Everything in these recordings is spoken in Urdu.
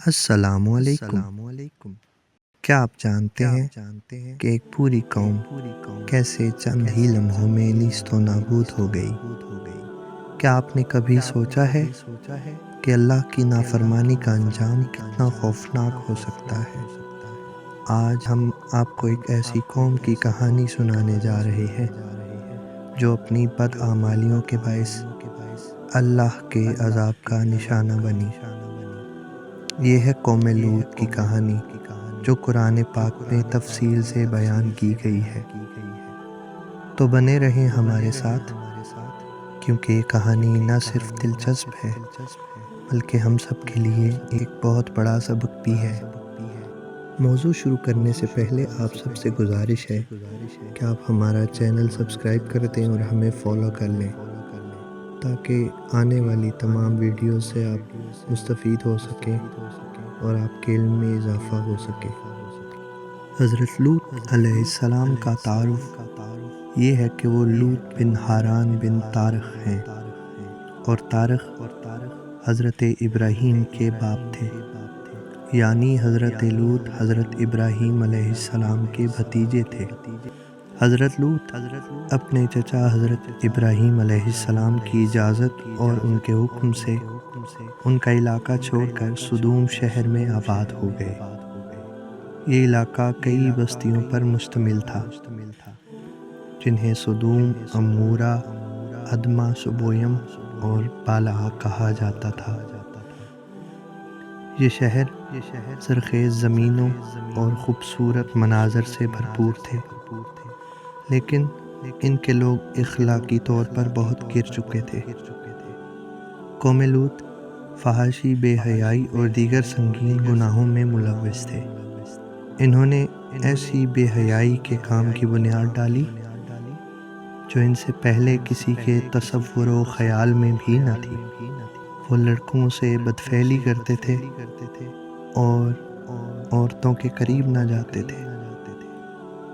السلام علیکم۔ کیا آپ جانتے ہیں کہ ایک پوری قوم کیسے چند ہی لمحوں میں نیست و نابود ہو گئی؟ کیا آپ نے کبھی سوچا ہے کہ اللہ کی نافرمانی کا انجام کتنا خوفناک ہو سکتا ہے؟ آج ہم آپ کو ایک ایسی قوم کی کہانی سنانے جا رہے ہیں جو اپنی بدعمالیوں کے باعث اللہ کے عذاب کا نشانہ بنی۔ یہ ہے قوم لوط کی کہانی جو قرآن پاک میں تفصیل سے بیان کی گئی ہے۔ تو بنے رہیں ہمارے ساتھ، کیونکہ یہ کہانی نہ صرف دلچسپ ہے بلکہ ہم سب کے لیے ایک بہت بڑا سبق بھی ہے۔ موضوع شروع کرنے سے پہلے آپ سب سے گزارش ہے کہ آپ ہمارا چینل سبسکرائب کر دیں اور ہمیں فالو کر لیں تاکہ آنے والی تمام ویڈیوز سے آپ مستفید ہو سکیں اور آپ کے علم میں اضافہ ہو سکے۔ حضرت لوط علیہ السلام کا تعارف یہ ہے کہ وہ لوط بن حاران بن طارق ہیں، اور طارق حضرت ابراہیم کے باپ تھے، یعنی حضرت لوط حضرت ابراہیم علیہ السلام کے بھتیجے تھے۔ حضرت لوط اپنے چچا حضرت ابراہیم علیہ السلام کی اجازت اور ان کے حکم سے ان کا علاقہ چھوڑ کر سدوم شہر میں آباد ہو گئے۔ یہ علاقہ کئی بستیوں پر مشتمل تھا جنہیں سدوم، عمورہ، ادمہ، سبویم اور بالعا کہا جاتا تھا۔ یہ شہر زرخیز زمینوں اور خوبصورت مناظر سے بھرپور تھے، لیکن ان کے لوگ اخلاقی طور پر بہت گر چکے تھے۔ قوم لوط فحاشی، بے حیائی اور دیگر سنگین گناہوں میں ملوث تھے۔ انہوں نے ایسی بے حیائی کے کام کی بنیاد ڈالی جو ان سے پہلے کسی کے تصور و خیال میں بھی نہ تھی۔ وہ لڑکوں سے بدفعلی کرتے تھے اور عورتوں کے قریب نہ جاتے تھے۔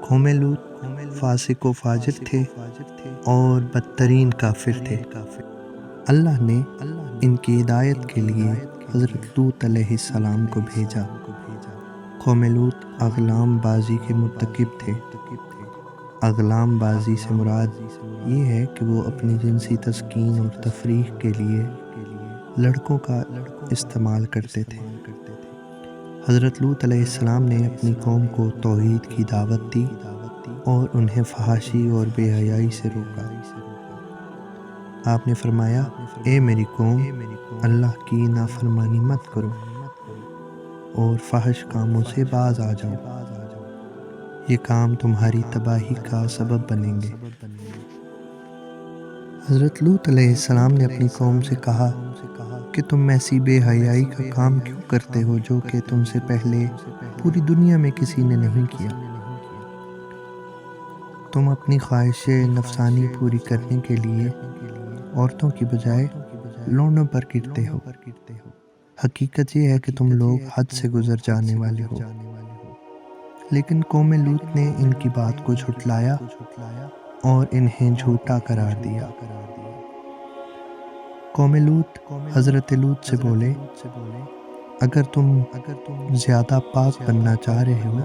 قوم لوط فاسق و فاجر تھے اور بدترین کافر تھے۔ اللہ نے ان کی ہدایت کے لیے حضرت لوط علیہ السلام کو بھیجا۔ قوم لوط اغلام بازی کے مرتکب تھے۔ اغلام بازی سے مراد یہ ہے کہ وہ اپنی جنسی تسکین اور تفریح کے لیے لڑکوں کا استعمال کرتے تھے۔ حضرت لوط علیہ السلام نے اپنی قوم کو توحید کی دعوت دی اور انہیں فحاشی اور بے حیائی سے روکا۔ آپ نے فرمایا، اے میری قوم، اللہ کی نافرمانی مت کرو اور فحش کاموں سے باز آ جاؤ، یہ کام تمہاری تباہی کا سبب بنیں گے۔ حضرت لوط علیہ السلام نے اپنی قوم سے کہا کہ تم ایسی بے حیائی کا کام کیوں کرتے ہو جو کہ تم سے پہلے پوری دنیا میں کسی نے نہیں کیا؟ تم اپنی خواہش نفسانی پوری کرنے کے لیے عورتوں کی بجائے لونڈوں پر گرتے ہو۔ حقیقت یہ ہے کہ تم لوگ حد سے گزر جانے والے ہو۔ لیکن قوم لوط نے ان کی بات کو جھٹلایا اور انہیں جھوٹا قرار دیا۔ قوم لوط حضرت لوط سے بولے، اگر تم زیادہ پاک بننا چاہ رہے ہو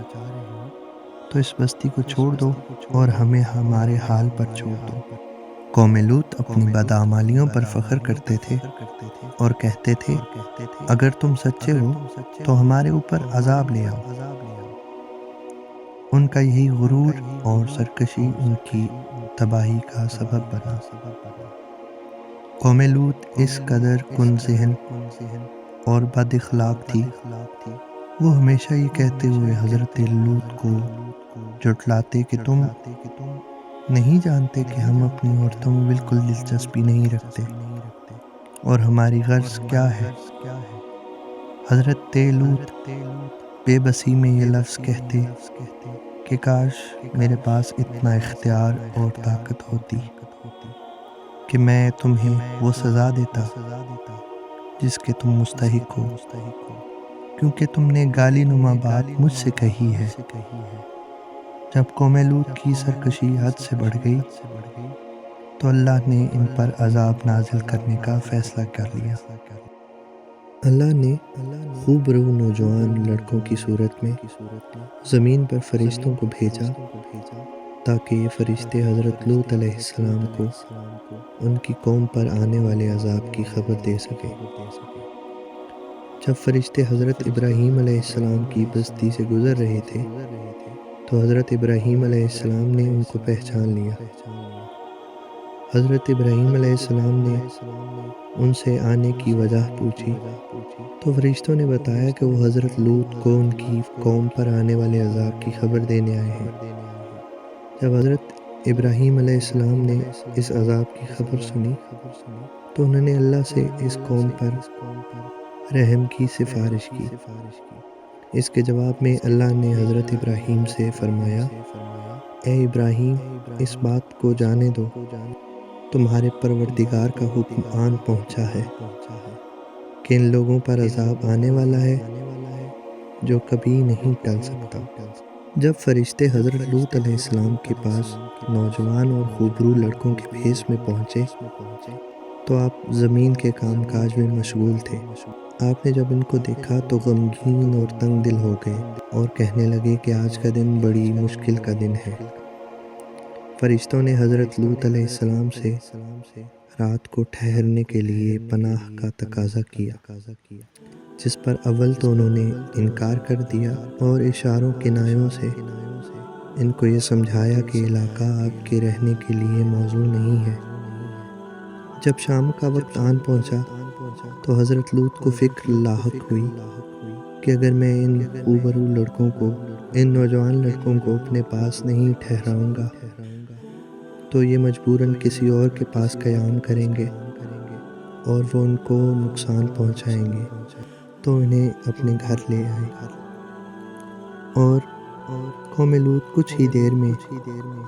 تو اس بستی کو چھوڑ دو اور ہمیں ہمارے حال پر چھوڑ دو۔ قوم لوط اپنی بدعمالیوں پر فخر کرتے تھے اور کہتے تھے، اگر تم سچے ہو تو ہمارے اوپر عذاب لے آؤ۔ ان کا یہی غرور اور سرکشی ان کی تباہی کا سبب بنا۔ قوم لوط اس قدر کن ذہن اور بد اخلاق تھی، وہ ہمیشہ یہ کہتے ہوئے حضرت لوط کو جھٹلاتے کہ تم نہیں جانتے کہ ہم اپنی عورتوں میں بالکل دلچسپی نہیں رکھتے اور ہماری غرض کیا ہے۔ حضرت لوط بے بسی میں یہ لفظ کہتے کہ کاش میرے پاس اتنا اختیار اور طاقت ہوتی کہ میں تمہیں وہ سزا دیتا جس کے تم مستحق ہو، کیونکہ تم نے گالی نما بات مجھ سے کہی ہے۔ جب قوم لوط کی سرکشی حد سے بڑھ گئی تو اللہ نے ان پر عذاب نازل کرنے کا فیصلہ کر لیا۔ اللہ نے خوبرو نوجوان لڑکوں کی صورت میں زمین پر فرشتوں کو بھیجا تاکہ یہ فرشتے حضرت لوط علیہ السلام کو ان کی قوم پر آنے والے عذاب کی خبر دے سکے۔ جب فرشتے حضرت ابراہیم علیہ السلام کی بستی سے گزر رہے تھے تو حضرت ابراہیم علیہ السلام نے ان کو پہچان لیا۔ حضرت ابراہیم علیہ السلام نے ان سے آنے کی وجہ پوچھی تو فرشتوں نے بتایا کہ وہ حضرت لوط کو ان کی قوم پر آنے والے عذاب کی خبر دینے آئے ہیں۔ جب حضرت ابراہیم علیہ السلام نے اس عذاب کی خبر سنی تو انہوں نے اللہ سے اس قوم پر رحم کی سفارش کی۔ اس کے جواب میں اللہ نے حضرت ابراہیم سے فرمایا، اے ابراہیم، اس بات کو جانے دو، تمہارے پروردگار کا حکم آن پہنچا ہے کہ ان لوگوں پر عذاب آنے والا ہے جو کبھی نہیں ٹل سکتا۔ جب فرشتے حضرت لوط علیہ السلام کے پاس نوجوان اور خوبرو لڑکوں کے بھیس میں پہنچے تو آپ زمین کے کام کاج میں مشغول تھے۔ آپ نے جب ان کو دیکھا تو غمگین اور تنگ دل ہو گئے اور کہنے لگے کہ آج کا دن بڑی مشکل کا دن ہے۔ فرشتوں نے حضرت لوط علیہ السلام سے رات کو ٹھہرنے کے لیے پناہ کا تقاضا کیا، جس پر اول تو انہوں نے انکار کر دیا اور اشاروں کنایوں سے ان کو یہ سمجھایا کہ علاقہ آپ کے رہنے کے لیے موزوں نہیں ہے۔ جب شام کا وقت آن پہنچا تو حضرت لوط کو فکر لاحق ہوئی کہ اگر میں ان خوبرو لڑکوں کو، ان نوجوان لڑکوں کو اپنے پاس نہیں ٹھہراؤں گا تو یہ مجبوراً کسی اور کے پاس قیام کریں گے اور وہ ان کو نقصان پہنچائیں گے، تو انہیں اپنے گھر لے آئے۔ اور قوم لوط کچھ ہی دیر میں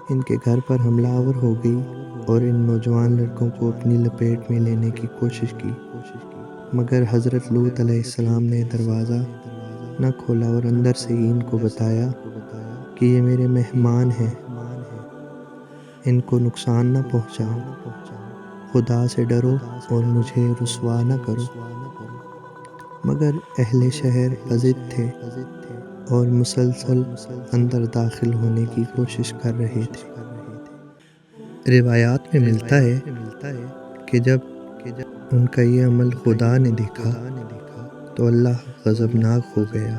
ان کے گھر پر حملہ آور ہو گئی اور ان نوجوان لڑکوں کو اپنی لپیٹ میں لینے کی کوشش کی، مگر حضرت لوط علیہ السلام نے دروازہ نہ کھولا اور اندر سے ہی ان کو بتایا کہ یہ میرے مہمان ہیں، ان کو نقصان نہ پہنچاؤ، خدا سے ڈرو اور مجھے رسوا نہ کرو۔ مگر اہل شہر بضد تھے اور مسلسل اندر داخل ہونے کی کوشش کر رہے تھے۔ روایات میں ملتا ہے کہ جب ان کا یہ عمل خدا نے دیکھا تو اللہ غضبناک ہو گیا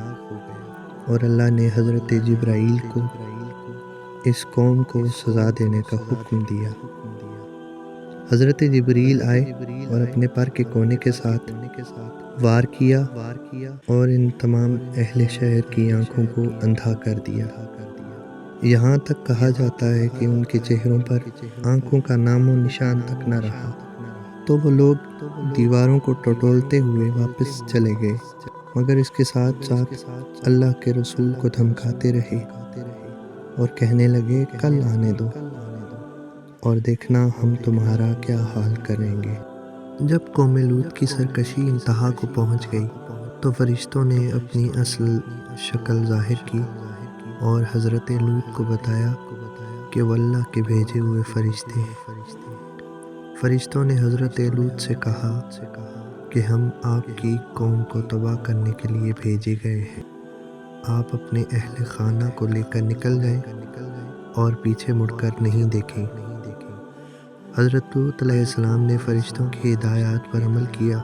اور اللہ نے حضرت جبرائیل کو اس قوم کو سزا دینے کا حکم دیا۔ حضرت جبریل آئے اور اپنے پر کے کونے کے ساتھ وار کیا اور ان تمام اہل شہر کی آنکھوں کو اندھا کر دیا۔ یہاں تک کہا جاتا ہے کہ ان کے چہروں پر آنکھوں کا نام و نشان تک نہ رہا، تو وہ لوگ دیواروں کو ٹٹولتے ہوئے واپس چلے گئے، مگر اس کے ساتھ ساتھ اللہ کے رسول کو دھمکاتے رہے اور کہنے لگے کل آنے دو اور دیکھنا ہم تمہارا کیا حال کریں گے۔ جب قوم لوط کی سرکشی انتہا کو پہنچ گئی تو فرشتوں نے اپنی اصل شکل ظاہر کی اور حضرت لوط کو بتایا کہ وہ اللہ کے بھیجے ہوئے فرشتے ہیں۔ فرشتوں نے حضرت لوط سے کہا کہ ہم آپ کی قوم کو تباہ کرنے کے لیے بھیجے گئے ہیں، آپ اپنے اہل خانہ کو لے کر نکل جائیں اور پیچھے مڑ کر نہیں دیکھیں۔ حضرت لوط علیہ السلام نے فرشتوں کی ہدایات پر عمل کیا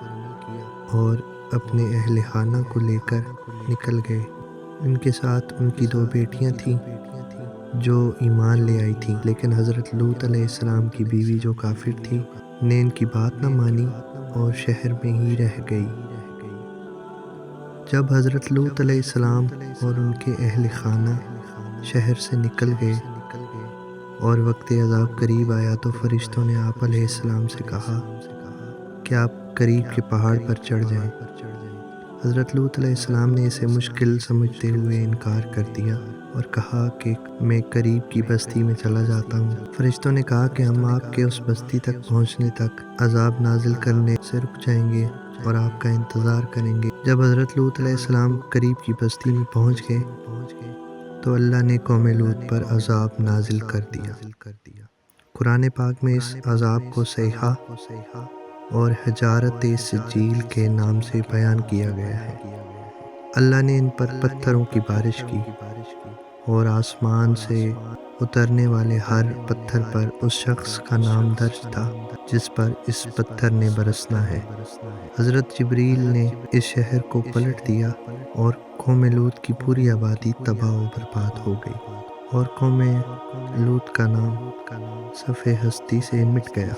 اور اپنے اہل خانہ کو لے کر نکل گئے۔ ان کے ساتھ ان کی 2 بیٹیاں تھیں جو ایمان لے آئی تھیں، لیکن حضرت لوط علیہ السلام کی بیوی جو کافر تھی نے ان کی بات نہ مانی اور شہر میں ہی رہ گئی۔ جب حضرت لوط علیہ السلام اور ان کے اہل خانہ شہر سے نکل گئے اور وقت عذاب قریب آیا تو فرشتوں نے آپ علیہ السلام سے کہا کہ آپ قریب کے پہاڑ پر چڑھ جائیں۔ حضرت لوط علیہ السلام نے اسے مشکل سمجھتے ہوئے انکار کر دیا اور کہا کہ میں قریب کی بستی میں چلا جاتا ہوں۔ فرشتوں نے کہا کہ ہم آپ کے اس بستی تک پہنچنے تک عذاب نازل کرنے سے رک جائیں گے اور آپ کا انتظار کریں گے۔ جب حضرت لوط علیہ السلام قریب کی بستی میں پہنچ گئے تو اللہ نے قوم لوط پر عذاب نازل کر دیا۔ قرآن پاک میں اس عذاب کو صیحہ اور حجارت سجیل کے نام سے بیان کیا گیا ہے۔ اللہ نے ان پر پتھروں کی بارش کی اور آسمان سے اترنے والے ہر پتھر پر اس شخص کا نام درج تھا جس پر اس پتھر نے برسنا ہے۔ حضرت جبریل نے اس شہر کو پلٹ دیا اور قوم لوط کی پوری آبادی تباہ و برباد ہو گئی، اور قوم لوط کا نام صفحہ ہستی سے مٹ گیا۔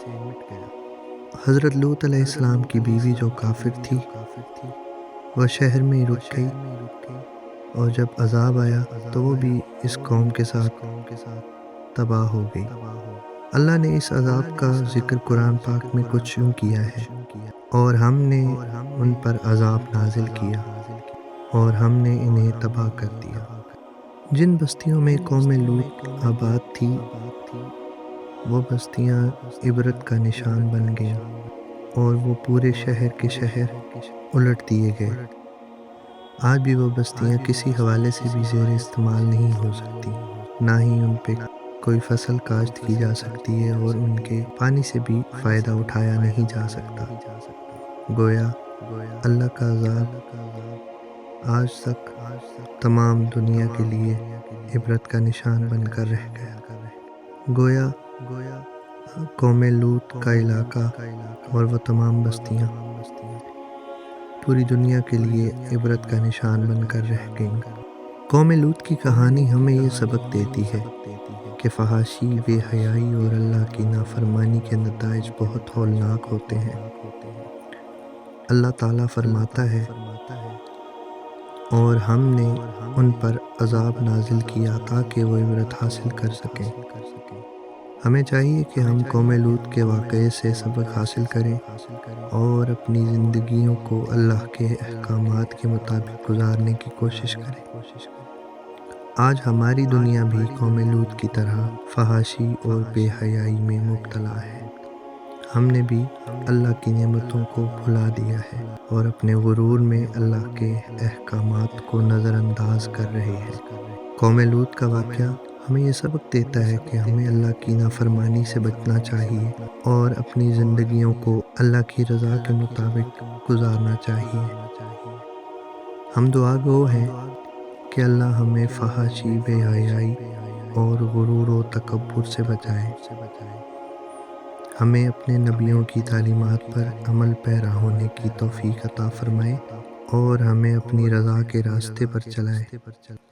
حضرت لوط علیہ السلام کی بیوی جو کافر تھی وہ شہر میں ہی رک گئی، اور جب عذاب آیا تو وہ بھی اس قوم کے ساتھ تباہ ہو گئی۔ اللہ نے اس عذاب کا ذکر قرآن پاک میں کچھ یوں کیا ہے: اور ہم نے ان پر عذاب نازل کیا اور ہم نے انہیں تباہ کر دیا۔ جن بستیوں میں قوم لوط آباد تھی وہ بستیاں عبرت کا نشان بن گئیں، اور وہ پورے شہر کے شہر الٹ دیے گئے۔ آج بھی وہ بستیاں کسی حوالے سے بھی زیر استعمال نہیں ہو سکتی، نہ ہی ان پہ کوئی فصل کاشت کی جا سکتی ہے، اور ان کے پانی سے بھی فائدہ اٹھایا نہیں جا سکتا۔ گویا اللہ کا عذاب آج تک تمام دنیا کے لیے عبرت کا نشان بن کر رہ گیا۔ گویا قوم لوط کا علاقہ اور وہ تمام بستیاں پوری دنیا کے لیے عبرت کا نشان بن کر رہ گئیں۔ قوم لوط کی کہانی ہمیں یہ سبق دیتی ہے کہ فحاشی، بے حیائی اور اللہ کی نافرمانی کے نتائج بہت ہولناک ہوتے ہیں۔ اللہ تعالیٰ فرماتا ہے: اور ہم نے ان پر عذاب نازل کیا تاکہ وہ عبرت حاصل کر سکیں۔ ہمیں چاہیے کہ ہم قوم لوط کے واقعے سے سبق حاصل کریں اور اپنی زندگیوں کو اللہ کے احکامات کے مطابق گزارنے کی کوشش کریں۔ آج ہماری دنیا بھی قوم لوط کی طرح فحاشی اور بے حیائی میں مبتلا ہے۔ ہم نے بھی اللہ کی نعمتوں کو بھلا دیا ہے اور اپنے غرور میں اللہ کے احکامات کو نظر انداز کر رہے ہیں۔ قوم لوط کا واقعہ ہمیں یہ سبق دیتا ہے کہ ہمیں اللہ کی نافرمانی سے بچنا چاہیے اور اپنی زندگیوں کو اللہ کی رضا کے مطابق گزارنا چاہیے۔ ہم دعا گو ہیں کہ اللہ ہمیں فحاشی، بے حیائی اور غرور و تکبر سے بچائے، ہمیں اپنے نبیوں کی تعلیمات پر عمل پیرا ہونے کی توفیق عطا فرمائے اور ہمیں اپنی رضا کے راستے پر چلائے۔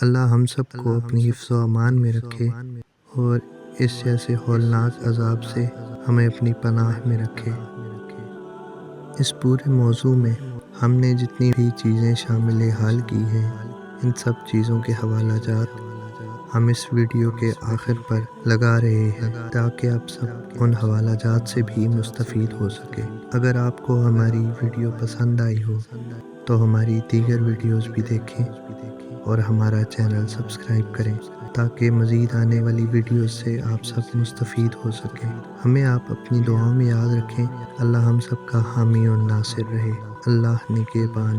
اللہ ہم سب کو اپنی حفظ و امان میں رکھے اور اس جیسے ہولناک عذاب سے ہمیں اپنی پناہ میں رکھے۔ اس پورے موضوع میں ہم نے جتنی بھی چیزیں شامل حال کی ہیں، ان سب چیزوں کے حوالہ جات ہم اس ویڈیو کے آخر پر لگا رہے ہیں تاکہ آپ سب ان حوالہ جات سے بھی مستفید ہو سکے۔ اگر آپ کو ہماری ویڈیو پسند آئی ہو تو ہماری دیگر ویڈیوز بھی دیکھیں اور ہمارا چینل سبسکرائب کریں تاکہ مزید آنے والی ویڈیوز سے آپ سب مستفید ہو سکیں۔ ہمیں آپ اپنی دعاؤں میں یاد رکھیں۔ اللہ ہم سب کا حامی اور ناصر رہے۔ اللہ نگہبان۔